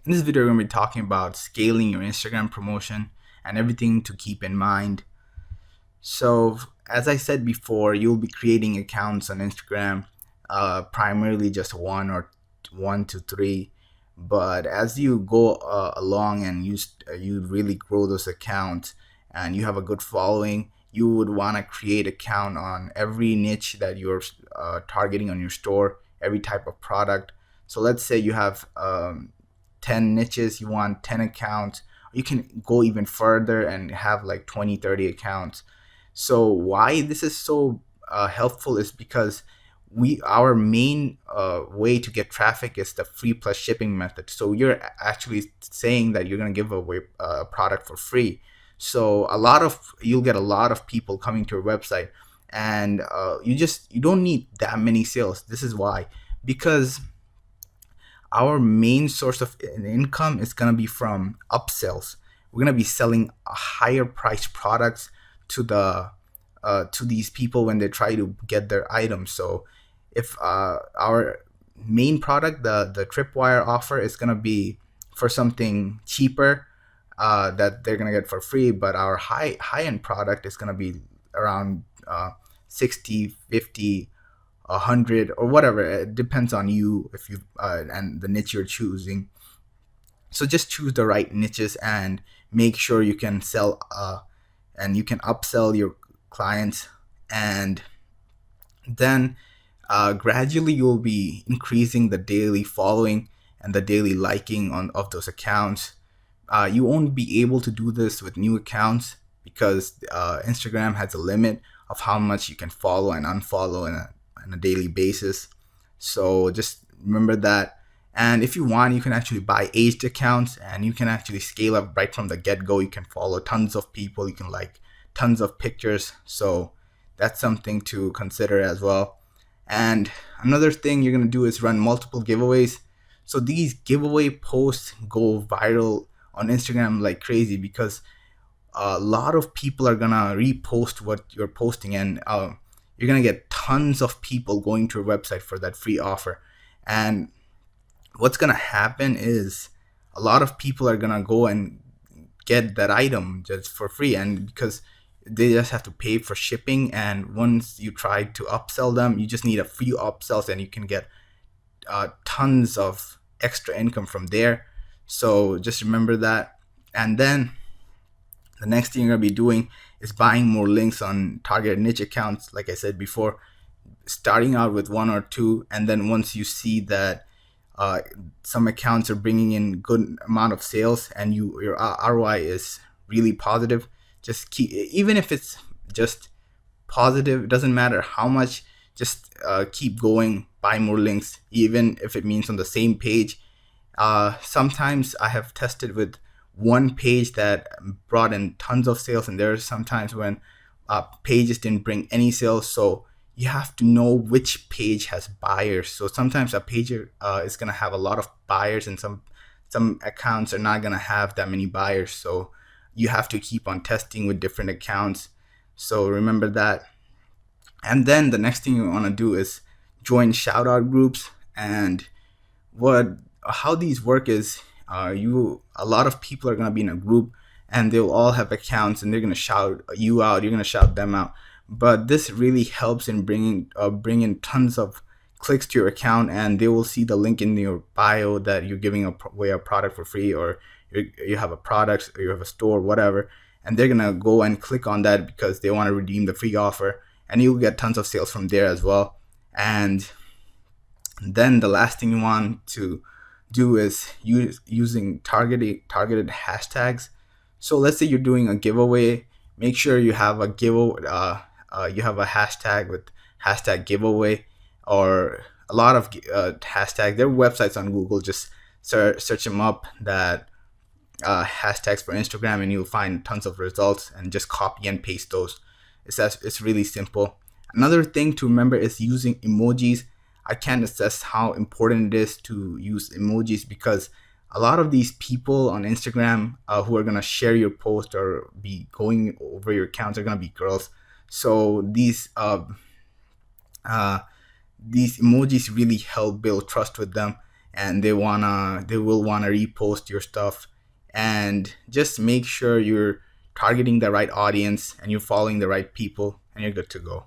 In this video, we're going to be talking about scaling your Instagram promotion and everything to keep in mind. So, as I said before, you'll be creating accounts on Instagram, primarily just one to three. But as you go along and you really grow those accounts and you have a good following, you would want to create account on every niche that you're targeting on your store, every type of product. So let's say you have 10 niches, you want 10 accounts. You can go even further and have like 20, 30 accounts. So why this is so helpful is because our main way to get traffic is the free plus shipping method. So you're actually saying that you're going to give away a product for free. So you'll get a lot of people coming to your website, and you don't need that many sales. This is why, because our main source of income is going to be from upsells. We're going to be selling higher priced products to these people when they try to get their items. So if our main product, the Tripwire offer, is going to be for something cheaper that they're going to get for free, but our high end product is going to be around 60, 50, 100 or whatever. It depends on you, if you and the niche you're choosing. So just choose the right niches and make sure you can sell and you can upsell your clients, and then gradually you'll be increasing the daily following and the daily liking of those accounts. You won't be able to do this with new accounts because Instagram has a limit of how much you can follow and unfollow on a daily basis. So just remember that. And if you want, you can actually buy aged accounts and you can actually scale up right from the get-go. You can follow tons of people, you can like tons of pictures. So that's something to consider as well. And another thing you're going to do is run multiple giveaways. So these giveaway posts go viral on Instagram like crazy because a lot of people are gonna repost what you're posting, and you're gonna get tons of people going to your website for that free offer. And what's gonna happen is a lot of people are gonna go and get that item just for free, and because they just have to pay for shipping. And once you try to upsell them, you just need a few upsells and you can get tons of extra income from there. So just remember that. And then the next thing you're going to be doing is buying more links on targeted niche accounts, like I said before, starting out with one or two. And then once you see that some accounts are bringing in good amount of sales and your ROI is really positive, just keep, even if it's just positive, it doesn't matter how much, just keep going, buy more links, even if it means on the same page. Sometimes I have tested with one page that brought in tons of sales, and there are sometimes when pages didn't bring any sales. So you have to know which page has buyers. So sometimes a page is going to have a lot of buyers, and some accounts are not going to have that many buyers. So you have to keep on testing with different accounts. So remember that. And then the next thing you want to do is join shout out groups. And what how these work is, a lot of people are going to be in a group and they'll all have accounts and they're going to shout you out, you're going to shout them out. But this really helps in bringing tons of clicks to your account, and they will see the link in your bio that you're giving away a product for free, or you have a product, or you have a store, whatever. And they're going to go and click on that because they want to redeem the free offer, and you'll get tons of sales from there as well. And then the last thing you want to do is using targeted hashtags. So let's say you're doing a giveaway, make sure you have a you have a hashtag with hashtag giveaway, or a lot of hashtags. There are websites on Google, just search them up, that hashtags for Instagram, and you'll find tons of results, and just copy and paste those. It's really simple. Another thing to remember is using emojis. I can't assess how important it is to use emojis because a lot of these people on Instagram who are going to share your post or be going over your accounts are going to be girls. So these emojis really help build trust with them. and they will wanna repost your stuff. And just make sure you're targeting the right audience and you're following the right people, and you're good to go.